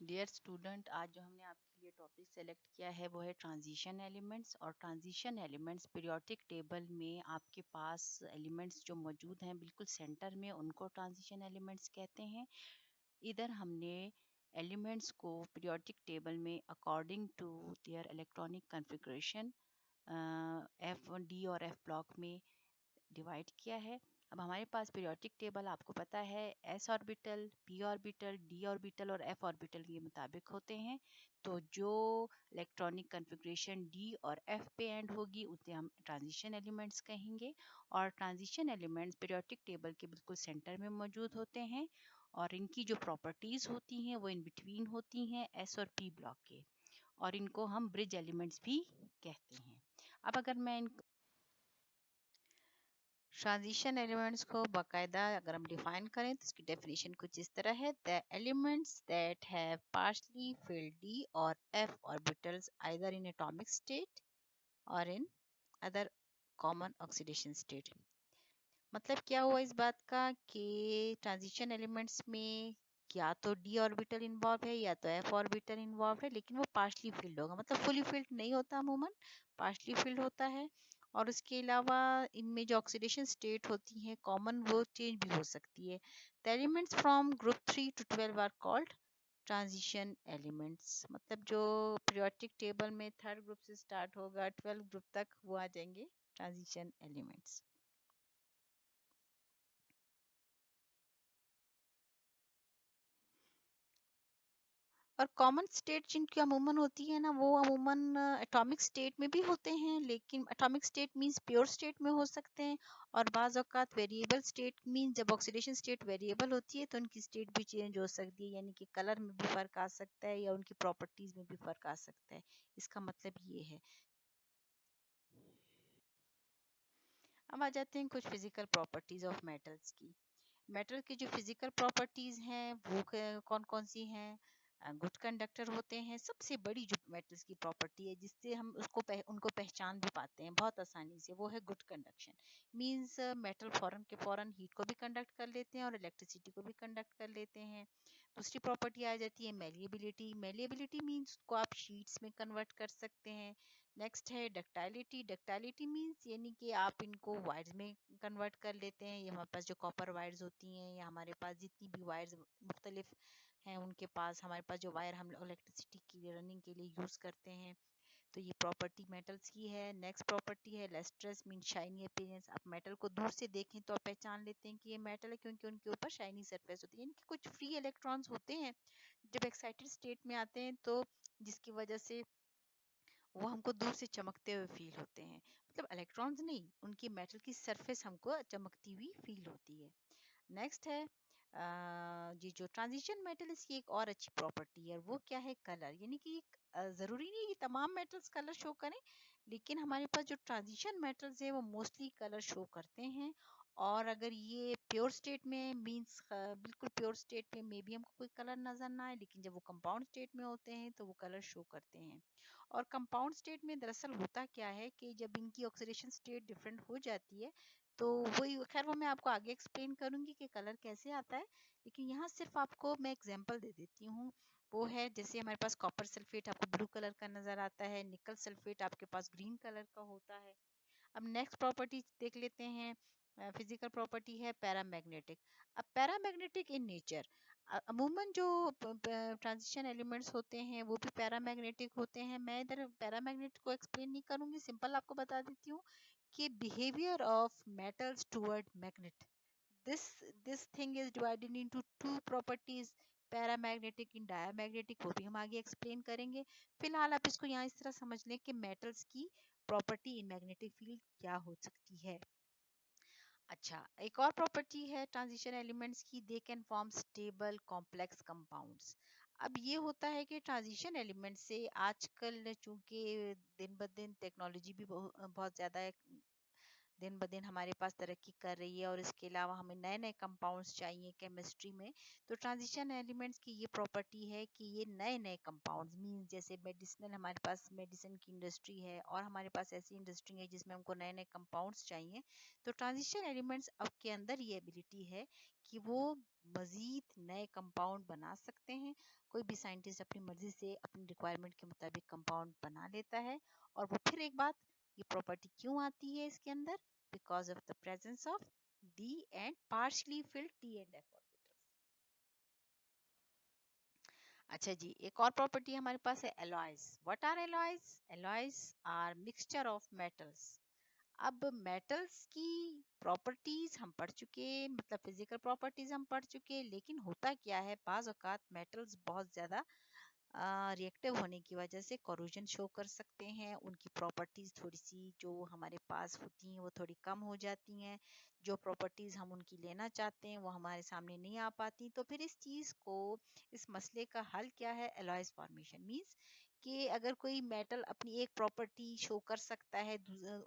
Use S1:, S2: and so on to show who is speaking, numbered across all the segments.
S1: Dear student, आज जो हमने आपके लिए टॉपिक सेलेक्ट किया है वो है ट्रांजिशन एलिमेंट्स। और ट्रांजिशन एलिमेंट्स पीरियोडिक टेबल में आपके पास एलिमेंट्स जो मौजूद हैं बिल्कुल सेंटर में, उनको ट्रांजिशन एलिमेंट्स कहते हैं। इधर हमने एलिमेंट्स को पीरियोडिक टेबल में according to their electronic configuration F D और एफ ब्लॉक में डिवाइड किया है। अब हमारे पास पीरियोडिक टेबल आपको पता है S orbital, P orbital, D orbital और एफ ऑर्बिटल के मुताबिक होते हैं। तो जो इलेक्ट्रॉनिक कॉन्फ़िगरेशन डी और एफ पे एंड होगी उसे हम ट्रांजिशन एलिमेंट्स कहेंगे। और ट्रांजिशन एलिमेंट्स पीरियोडिक टेबल के बिल्कुल सेंटर में मौजूद होते हैं और इनकी जो प्रॉपर्टीज होती हैं वो इन बिटवीन होती हैं एस और पी ब्लॉक के, और इनको हम ब्रिज एलिमेंट्स भी कहते हैं। अब अगर मैं इन ट्रांजिशन एलिमेंट्स को बाकायदा अगर हम डिफाइन करें तो इसकी डेफिनेशन कुछ इस तरह है: the elements that have partially filled d और f orbitals either in atomic state or in other common oxidation state। मतलब क्या हुआ इस बात का कि ट्रांजिशन एलिमेंट्स में या तो डी ऑर्बिटल इन्वॉल्व है या तो एफ ऑर्बिटल इन्वॉल्व है, लेकिन वो पार्शली फिल्ड होगा, मतलब फुली फिल्ड नहीं होता, अमूमन पार्शली फिल्ड होता है। और उसके अलावा इनमें जो ऑक्सीडेशन स्टेट होती है कॉमन, वो चेंज भी हो सकती है। The elements from group 3 to 12 are called transition elements. मतलब जो पीरियोडिक टेबल में थर्ड ग्रुप से स्टार्ट होगा 12 ग्रुप तक, वो आ जाएंगे ट्रांजिशन एलिमेंट्स। और कॉमन स्टेट जिनकी अमूमन होती है ना, वो अमूमन एटॉमिक स्टेट में भी होते हैं, लेकिन atomic state means pure state में हो सकते हैं। और बाज़ औक़ात वेरिएबल स्टेट मींस जब ऑक्सीडेशन स्टेट वेरिएबल होती है तो उनकी स्टेट भी चेंज हो सकती है, यानी कि कलर में भी फ़र्क आ सकता है या उनकी प्रॉपर्टीज़ में भी फ़र्क आ सकता है। इसका मतलब ये है। अब आ जाते हैं कुछ फिजिकल प्रॉपर्टीज़ ऑफ मेटल्स की। मेटल की जो फिजिकल प्रॉपर्टीज हैं वो कौन कौन सी हैं? गुड कंडक्टर होते हैं। सबसे बड़ी जो मेटल्स की प्रॉपर्टी है जिससे हम उनको पहचान भी पाते हैं बहुत आसानी से, वो है गुड कंडक्शन। मींस मेटल फौरन के फौरन हीट को भी कंडक्ट कर लेते हैं और इलेक्ट्रिसिटी को भी कंडक्ट कर लेते हैं। दूसरी प्रॉपर्टी आ जाती है मेलिएबिलिटी। मेलिएबिलिटी मींस को आप शीट्स में कन्वर्ट कर सकते हैं। नेक्स्ट है डक्टाइलिटी। डक्टाइलिटी मींस यानी कि आप इनको वायर्स में कन्वर्ट कर लेते हैं। ये हमारे पास जो कॉपर वायर्स होती हैं या हमारे पास जितनी भी वायर्स मुख्तलिफ हैं, उनके पास हमारे पास जो वायर हम इलेक्ट्रिसिटी की रनिंग के लिए यूज़ करते हैं, तो ये प्रॉपर्टी मेटल्स की है। नेक्स्ट प्रॉपर्टी है लस्ट्रस मीन शाइनी अपीयरेंस। आप मेटल को दूर से देखें तो आप पहचान लेते हैं कि ये मेटल है, क्योंकि उनके ऊपर शाइनी सरफेस होती है, यानी कि कुछ फ्री इलेक्ट्रॉन्स होते हैं जब एक्साइटेड स्टेट में आते हैं, तो जिसकी वजह से वो हमको दूर से चमकते हुए फील होते हैं। मतलब इलेक्ट्रॉन्स नहीं, उनकी मेटल की सरफेस हमको चमकती हुई फील होती है। नेक्स्ट है ये जो ट्रांजिशन मेटल, इसकी एक और अच्छी प्रॉपर्टी है, वो क्या है? कलर। यानी कि ज़रूरी नहीं कि तमाम मेटल्स कलर शो करें, लेकिन हमारे पास जो ट्रांजिशन मेटल्स है वो मोस्टली कलर शो करते हैं। और अगर ये प्योर स्टेट में मींस बिल्कुल प्योर स्टेट में मे बी हमको कोई कलर नज़र ना आए, लेकिन जब वो कंपाउंड स्टेट में होते हैं तो वो कलर शो करते हैं। और कंपाउंड स्टेट में दरअसल होता क्या है कि जब इनकी ऑक्सीडेशन स्टेट डिफरेंट हो जाती है, तो वही, खैर वो मैं आपको आगे एक्सप्लेन करूंगी कि कलर कैसे आता है, लेकिन यहाँ सिर्फ आपको मैं एग्जांपल दे देती हूँ। वो है जैसे हमारे पास कॉपर सल्फेट आपको ब्लू कलर का नजर आता है, निकल सल्फेट आपके पास ग्रीन कलर का होता है। अब नेक्स्ट प्रॉपर्टी देख लेते हैं। फिजिकल प्रॉपर्टी है पैरामैग्नेटिक। अब पैरामैग्नेटिक इन नेचर, अमूमन जो ट्रांजिशन एलिमेंट्स होते हैं वो भी पैरामैग्नेटिक होते हैं। मैं इधर पैरामैग्नेट को एक्सप्लेन नहीं करूंगी, सिंपल आपको बता देती हूँ कि behaviour of metals toward magnet, this this thing is divided into two properties, paramagnetic in diamagnetic, वो भी हम आगे एक्सप्लेन करेंगे। फिलहाल आप इसको यहाँ इस तरह समझ लें कि मेटल्स की प्रॉपर्टी इन मैग्नेटिक फील्ड क्या हो सकती है। अच्छा, एक और प्रॉपर्टी है ट्रांजिशन एलिमेंट्स की, they can form stable complex compounds. अब ये होता है कि ट्रांजिशन एलिमेंट से आजकल चूंकि दिन ब दिन टेक्नोलॉजी भी बहुत ज़्यादा दिन ब दिन हमारे पास तरक्की कर रही है और इसके अलावा हमें नए नए कंपाउंड्स चाहिए केमिस्ट्री में, तो ट्रांजिशन एलिमेंट्स की ये प्रॉपर्टी है कि ये नए नए कंपाउंड्स मीन जैसे मेडिसिनल, हमारे पास मेडिसिन की इंडस्ट्री है और हमारे पास ऐसी इंडस्ट्री है जिसमें हमको नए नए कंपाउंड्स चाहिए, तो ट्रांजिशन एलिमेंट्स अब के अंदर ये एबिलिटी है कि वो मजीद नए कंपाउंड बना सकते हैं। कोई भी साइंटिस्ट अपनी मर्जी से अपनी रिक्वायरमेंट के मुताबिक कंपाउंड बना लेता है। और वो फिर एक बात, ये प्रॉपर्टी क्यों आती है इसके अंदर? Because of the presence of D and partially filled T and F orbitals. अच्छा जी, एक और प्रॉपर्टी हमारे पास है alloys. What are alloys? Alloys are mixture of metals. अब मेटल्स की प्रॉपर्टीज हम पढ़ चुके, मतलब फिजिकल प्रॉपर्टीज हम पढ़ चुके, लेकिन होता क्या है, बाज औकात मेटल्स बहुत ज्यादा रिएक्टिव होने की वजह से कोरोजन शो कर सकते हैं। उनकी प्रॉपर्टीज थोड़ी सी जो हमारे पास होती हैं वो थोड़ी कम हो जाती हैं। जो प्रॉपर्टीज हम उनकी लेना चाहते हैं वो हमारे सामने नहीं आ पाती। तो फिर इस चीज को, इस मसले का हल क्या है? Alloys formation. मींस कि अगर कोई मेटल अपनी एक प्रॉपर्टी शो कर सकता है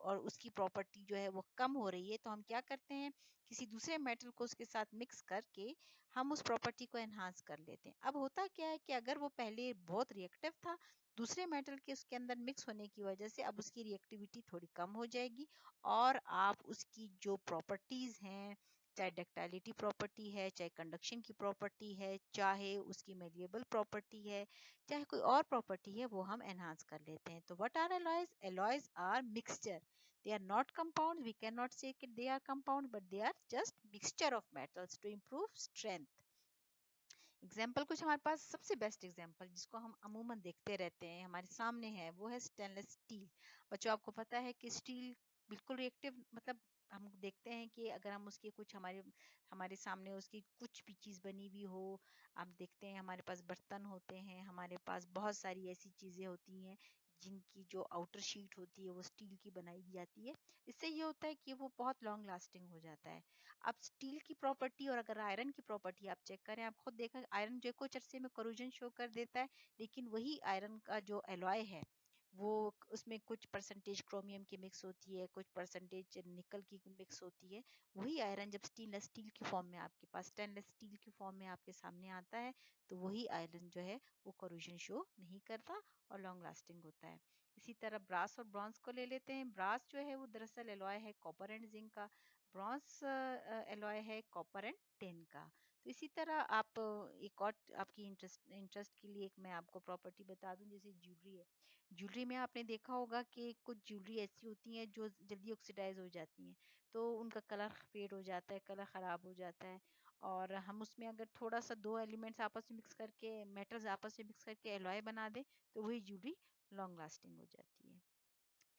S1: और उसकी प्रॉपर्टी जो है वो कम हो रही है, तो हम क्या करते हैं, किसी दूसरे मेटल को उसके साथ मिक्स करके हम उस प्रॉपर्टी को एनहांस कर लेते हैं। अब होता क्या है कि अगर वो पहले बहुत रिएक्टिव था, दूसरे मेटल के उसके अंदर मिक्स होने की वजह से अब उसकी रिएक्टिविटी थोड़ी कम हो जाएगी और आप उसकी जो प्रॉपर्टीज हैं, चाहे डक्टाइलिटी प्रॉपर्टी है, चाहे कंडक्शन की प्रॉपर्टी है, चाहे उसकी मेलिएबल प्रॉपर्टी है, चाहे कोई और प्रॉपर्टी है, वो हम एनहांस कर लेते हैं। तो what are alloys? Alloys are mixture. They are not compounds. We cannot say that they are compound, but they are just mixture of metals to improve strength. Example कुछ हमारे पास, सबसे बेस्ट एग्जाम्पल जिसको हम अमूमन देखते रहते हैं हमारे सामने है, वो है स्टेनलेस स्टील। बच्चों, आपको पता है कि स्टील बिल्कुल रिएक्टिव, मतलब हम देखते हैं कि अगर हम उसकी कुछ हमारे हमारे सामने उसकी कुछ भी चीज बनी हुई हो, आप देखते हैं हमारे पास बर्तन होते हैं, हमारे पास बहुत सारी ऐसी चीजें होती हैं जिनकी जो आउटर शीट होती है वो स्टील की बनाई जाती है। इससे ये होता है कि वो बहुत लॉन्ग लास्टिंग हो जाता है। अब स्टील की प्रॉपर्टी और अगर आयरन की प्रॉपर्टी आप चेक करें, आप खुद देखा, आयरन जो है कुछ अरसे में करोजन शो कर देता है, लेकिन वही आयरन का जो एलॉय है वो, उसमें कुछ परसेंटेज क्रोमियम की मिक्स होती है, कुछ परसेंटेज निकल की मिक्स होती है। वही आयरन जब स्टेनलेस स्टील की फॉर्म में आपके पास, स्टेनलेस स्टील की फॉर्म में आपके सामने आता है, तो वही आयरन जो है वो करोजन शो नहीं करता और लॉन्ग लास्टिंग होता है। इसी तरह ब्रास और ब्रॉन्ज को ले लेते हैं। ब्रास जो है वो दरअसल एलॉय है कॉपर एंड जिंक का, ब्रॉन्ज एलॉय है कॉपर एंड टिन का। तो इसी तरह आप एक और आपकी इंटरेस्ट इंटरेस्ट के लिए एक मैं आपको प्रॉपर्टी बता दूं, जैसे ज्वेलरी है। ज्वेलरी में आपने देखा होगा कि कुछ ज्वेलरी ऐसी होती हैं जो जल्दी ऑक्सीडाइज हो जाती हैं, तो उनका कलर फेड हो जाता है, कलर खराब हो जाता है। और हम उसमें अगर थोड़ा सा दो एलिमेंट्स आपस में मिक्स करके, मेटल्स आपस में मिक्स करके एलॉय बना दे, तो वही ज्वेलरी लॉन्ग लास्टिंग हो जाती है।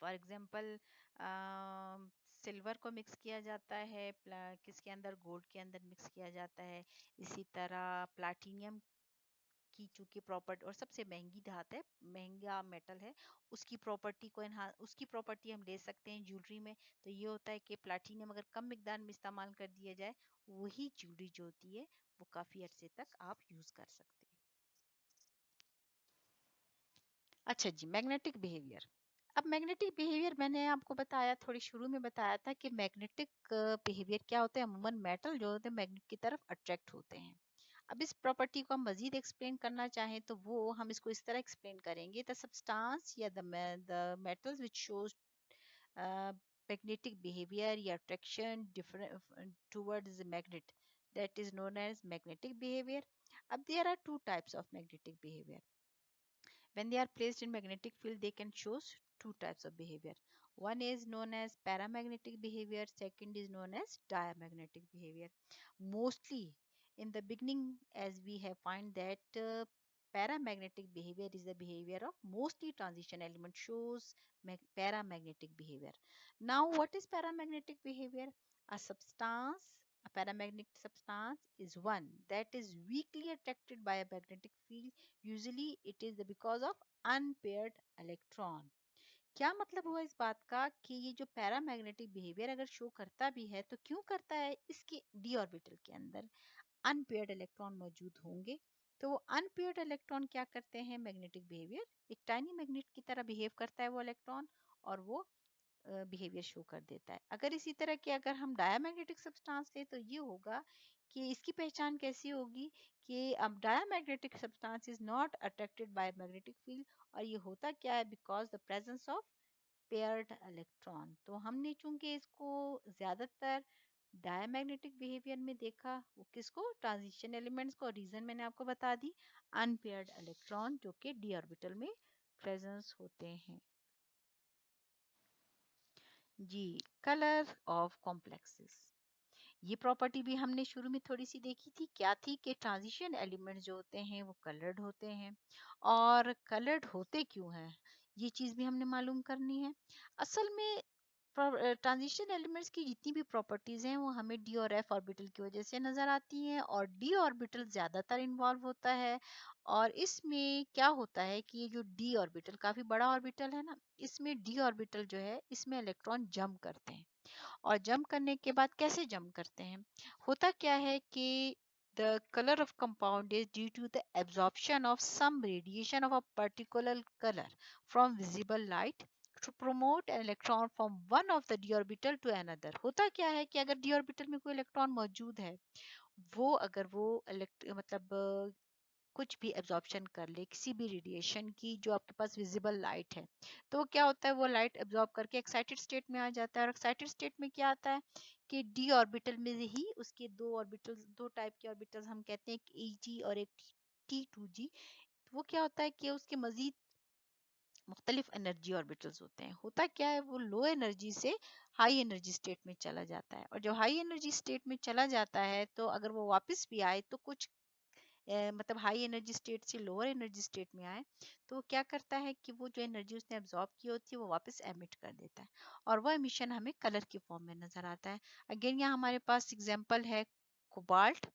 S1: फॉर एग्जाम्पल, सिल्वर को मिक्स किया जाता है किसके अंदर, गोल्ड के अंदर मिक्स किया जाता है। इसी तरह प्लाटिनियम की चूंकि प्रॉपर्टी और सबसे महंगी धात है, महंगा मेटल है, उसकी प्रॉपर्टी को उसकी प्रॉपर्टी हम ले सकते हैं ज्वेलरी में। तो ये होता है कि प्लाटिनियम अगर कम मिकदार में इस्तेमाल कर दिया जाए, वही ज्वेलरी जो होती है वो काफी अरसे तक आप यूज कर सकते हैं। अच्छा जी, मैग्नेटिक बिहेवियर। अब मैग्नेटिक बिहेवियर मैंने आपको बताया, थोड़ी शुरू में बताया था कि मैग्नेटिक बिहेवियर क्या होता है। अमूमन मेटल जो होते हैं मैग्नेट की तरफ अट्रैक्ट होते हैं। अब इस प्रॉपर्टी को हम मजीद एक्सप्लेन करना चाहें तो वो हम इसको इस तरह एक्सप्लेन करेंगे, द सब्सटेंस या the metals which shows magnetic behavior या attraction different towards the magnet, that is known as magnetic behavior. अब there are two types of magnetic behavior. When they are placed in magnetic field, they can show two types of behavior. One is known as paramagnetic behavior, second is known as diamagnetic behavior. Mostly in the beginning, as we have find that paramagnetic behavior is the behavior of mostly transition element shows paramagnetic behavior. Now what is paramagnetic behavior? A substance, a paramagnetic substance is one that is weakly attracted by a magnetic field. Usually it is because of unpaired electron. क्या मतलब हुआ इस बात का कि ये जो paramagnetic behaviour अगर शो करता भी है तो क्यों करता है? इसके डी ऑर्बिटल के अंदर अनपेयर्ड इलेक्ट्रॉन मौजूद होंगे। तो वो अनपेयर्ड इलेक्ट्रॉन क्या करते हैं? मैग्नेटिक बिहेवियर, एक टाइनी मैग्नेट की तरह बिहेव करता है वो इलेक्ट्रॉन, और वो बिहेवियर शो कर देता है। अगर इसी तरह के अगर हम डायमैग्नेटिक सब्सटेंस ले तो ये होगा कि इसकी पहचान कैसी होगी कि अब diamagnetic substance is not attracted by magnetic field, और ये होता क्या है because the presence of paired electron. तो हमने चूंकि इसको ज्यादातर डायमैग्नेटिक बिहेवियर में देखा, वो किसको, ट्रांजिशन एलिमेंट्स को, रीजन मैंने आपको बता दी, अनपेयर्ड इलेक्ट्रॉन जो कि डी ऑर्बिटल में प्रेजेंस होते हैं। जी, कलर ऑफ कॉम्प्लेक्सेस, ये प्रॉपर्टी भी हमने शुरू में थोड़ी सी देखी थी। क्या थी कि ट्रांजिशन एलिमेंट्स जो होते हैं वो कलर्ड होते हैं, और कलर्ड होते क्यों हैं ये चीज भी हमने मालूम करनी है। असल में ट्रांजिशन एलिमेंट्स की जितनी भी प्रॉपर्टीज हैं वो हमें डी और एफ ऑर्बिटल की वजह से नजर आती हैं, और डी ऑर्बिटल ज्यादातर इन्वॉल्व होता है। और इसमें क्या होता है कि ये जो डी ऑर्बिटल काफी बड़ा ऑर्बिटल है ना, इसमें डी ऑर्बिटल जो है इसमें इलेक्ट्रॉन जंप करते हैं। और जंप करने के बाद कैसे जंप करते हैं, होता क्या है कि the color of compound is due to the absorption of some radiation of a particular color from visible light to promote an electron from one of the d orbital to another। होता क्या है कि अगर d orbital में कोई electron मौजूद है, वो अगर वो मतलब कुछ भी एब्जॉर्प्शन कर ले किसी भी रेडिएशन की जो आपके पास विजिबल लाइट है, तो क्या होता है वो लाइट एब्जॉर्ब करके एक्साइटेड स्टेट में आ जाता है। और एक्साइटेड स्टेट में क्या आता है कि डी ऑर्बिटल में ही उसके दो ऑर्बिटल्स, दो टाइप के ऑर्बिटल्स हम कहते हैं, एक ई जी और एक टी टू जी। वो क्या होता है कि उसके मजीद मुख्तलिफ एनर्जी ऑर्बिटल्स होते हैं। होता क्या है वो लो एनर्जी से हाई एनर्जी स्टेट में चला जाता है, और जब हाई एनर्जी स्टेट में चला जाता है तो अगर वो वापस भी आए तो कुछ मतलब हाई एनर्जी स्टेट से लोअर एनर्जी स्टेट में आए, तो वो क्या करता है कि वो जो एनर्जी उसने एब्जॉर्ब की होती है वो वापस एमिट कर देता है, और वो एमिशन हमें कलर की फॉर्म में नजर आता है। अगेन यहाँ हमारे पास एग्जांपल है कोबाल्ट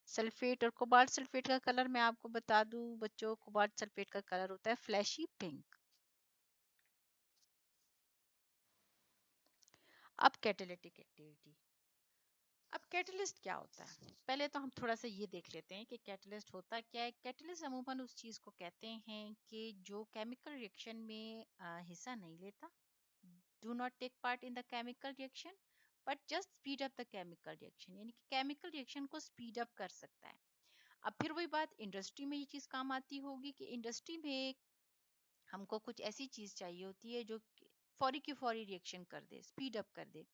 S1: सल्फेट, और कोबाल्ट सल्फेट का कलर मैं आपको बता दूं बच्चों, कोबाल्ट सल्फेट का कलर होता है फ्लैशी पिंक। अब कैटालिटिक एक्टिविटी, अब कैटलिस्ट क्या होता है, पहले तो हम थोड़ा सा ये देख लेते हैं कि कैटलिस्ट होता क्या है। कैटलिस्ट अमूमन उस चीज को कहते हैं कि जो केमिकल रिएक्शन में हिस्सा नहीं लेता, do not take part in the chemical reaction, but just speed up the chemical reaction, यानी कि केमिकल रिएक्शन को स्पीड अप कर सकता है। अब फिर वही बात, इंडस्ट्री में ये चीज काम आती होगी कि इंडस्ट्री में हमको कुछ ऐसी चीज चाहिए होती है जो फौरी की फौरी रिएक्शन कर दे, स्पीड अप कर दे।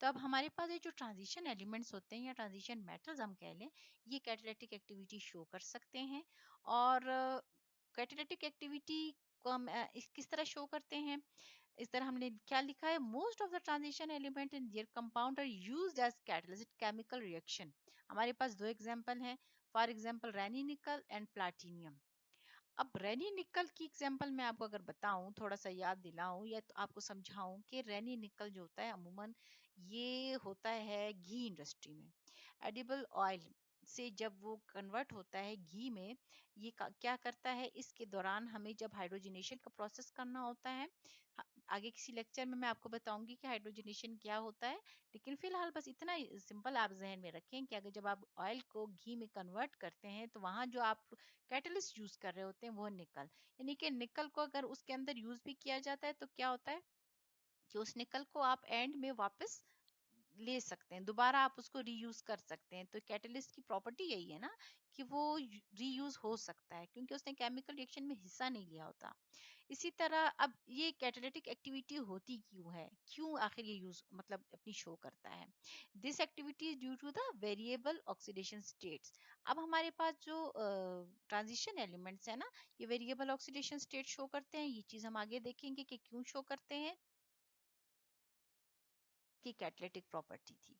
S1: तो अब हमारे पास ये जो ट्रांजिशन एलिमेंट्स होते हैं या ट्रांजिशन मेटल्स हम कह लें, ये कैटालिटिक एक्टिविटी शो कर सकते हैं। और कैटालिटिक एक्टिविटी को हम किस तरह शो करते हैं, इस तरह हमने क्या लिखा है, most of the transition element in their compound are used as catalyst chemical reaction. हमारे पास दो एग्जांपल हैं, फॉर एग्जांपल रेनी निकल एंड प्लाटिनियम। अब रेनी निकल की एग्जांपल मैं आपको अगर बताऊं, थोड़ा सा याद दिलाऊं या तो आपको समझाऊं कि रेनी निकल जो होता है अमूमन ये होता है घी इंडस्ट्री में, एडिबल ऑयल से जब वो कन्वर्ट होता है घी में, ये क्या करता है, इसके दौरान हमें जब हाइड्रोजनेशन का प्रोसेस करना होता है, आगे किसी लेक्चर में मैं आपको बताऊंगी कि हाइड्रोजनेशन क्या होता है, लेकिन फिलहाल बस इतना सिंपल आप जहन में रखें कि अगर जब आप ऑयल को घी में कन्वर्ट करते हैं तो वहां जो आप कैटलिस्ट यूज कर रहे होते हैं वो निकल, यानी कि निकल को अगर उसके अंदर यूज भी किया जाता है तो क्या होता है कि उस निकल को आप एंड में वापस ले सकते हैं, दोबारा आप उसको रीयूज कर सकते हैं। तो कैटलिस्ट की प्रॉपर्टी यही है ना कि वो रीयूज हो सकता है क्योंकि उसने केमिकल रिएक्शन में हिस्सा नहीं लिया होता। इसी तरह अब ये कैटालिटिक एक्टिविटी होती क्यों है, क्यों आखिर ये यूज मतलब अपनी शो करता है, this activity is due to the variable oxidation states. अब हमारे पास जो ट्रांजिशन एलिमेंट्स है ना, ये वेरिएबल ऑक्सीडेशन स्टेट शो करते हैं, ये चीज हम आगे देखेंगे कि क्यों शो करते हैं, की कैटालिटिक प्रॉपर्टी थी।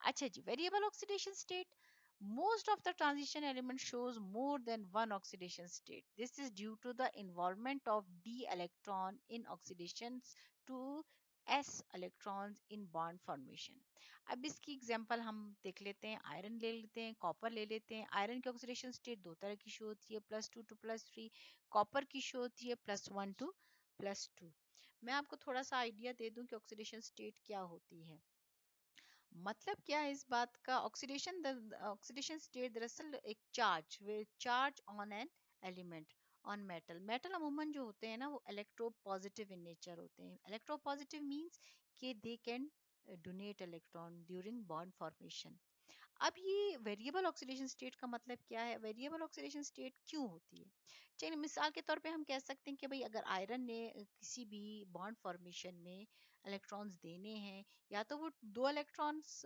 S1: अच्छा जी, variable oxidation state, most of the transition element shows more than one oxidation state. This is due to the involvement of d electron in oxidations to s electrons in bond formation। अब इसकी example हम देख लेते हैं, iron ले लेते हैं, copper ले लेते हैं। आयरन की ऑक्सीडेशन स्टेट दो तरह की शो होती है, +2 टू +3। कॉपर की शो होती है +1 टू +2। मैं आपको थोड़ा सा आइडिया दे दूं कि ऑक्सीडेशन स्टेट क्या होती है। मतलब क्या है इस बात का, ऑक्सीडेशन ऑक्सीडेशन स्टेट दरअसल एक charge on an element, on metal, metal अमूमन जो होते हैं ना वो इलेक्ट्रो पॉजिटिव इन नेचर होते हैं। इलेक्ट्रो पॉजिटिव मींस कि they can donate electron during bond formation. अब ये वेरिएबल ऑक्सीडेशन स्टेट का मतलब क्या है, वेरिएबल ऑक्सीडेशन स्टेट क्यों होती है? चलिए मिसाल के तौर पे हम कह सकते हैं कि भाई अगर आयरन ने किसी भी बॉन्ड फॉर्मेशन में इलेक्ट्रॉन्स देने हैं, या तो वो 2 इलेक्ट्रॉन्स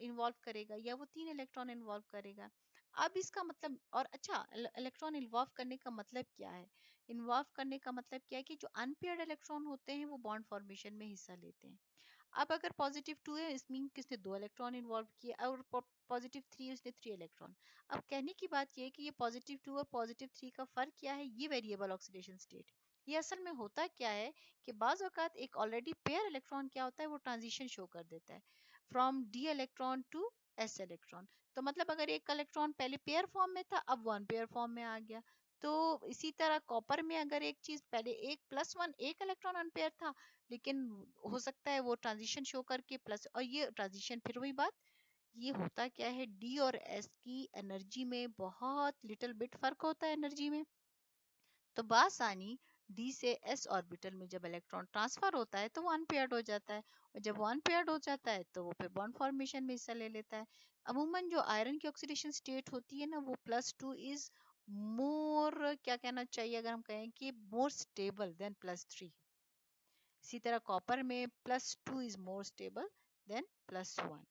S1: इन्वॉल्व करेगा या वो 3 इलेक्ट्रॉन इन्वॉल्व करेगा। अब इसका मतलब, और अच्छा इलेक्ट्रॉन इन्वॉल्व करने का मतलब क्या है? इन्वॉल्व करने का मतलब क्या है कि जो अनपेयर्ड इलेक्ट्रॉन होते हैं वो बॉन्ड फॉर्मेशन में हिस्सा लेते हैं। अब अगर पॉजिटिव 2 है, इस मीन किसने 2 इलेक्ट्रॉन इन्वॉल्व किए, और पॉजिटिव 3 उसने 3 इलेक्ट्रॉन। अब कहने की बात ये है कि ये पॉजिटिव 2 और पॉजिटिव 3 का फर्क क्या है, ये वेरिएबल ऑक्सीडेशन स्टेट। ये असल में होता क्या है कि बाज औकात एक ऑलरेडी पेयर इलेक्ट्रॉन क्या होता है, वो ट्रांजिशन शो कर देता है from d electron to s electron. तो मतलब अगर एक इलेक्ट्रॉन पहले पेयर फॉर्म में था, अब वन पेयर फॉर्म में आ गया। तो इसी तरह कॉपर में अगर एक चीज पहले एक +1 एक इलेक्ट्रॉन अनपेयर था, लेकिन हो सकता है वो ट्रांजिशन शो करके प्लस, और ये ट्रांजिशन फिर वही बात, ये होता क्या है, डी और एस की एनर्जी में बहुत लिटिल बिट फर्क होता है एनर्जी में। तो बासानी डी से एस ऑर्बिटल में जब इलेक्ट्रॉन ट्रांसफर होता है तो वो अनपेयर्ड हो जाता है, और जब वो अनपेयर्ड हो जाता है तो वो फिर बॉन्ड फॉर्मेशन में हिस्सा ले लेता है। अमूमन जो आयरन की ऑक्सीडेशन स्टेट होती है ना, वो +2 इज मोर, क्या कहना चाहिए अगर हम कहें कि मोर स्टेबल देन +3। इसी तरह कॉपर में +2 इज मोर स्टेबल देन +1।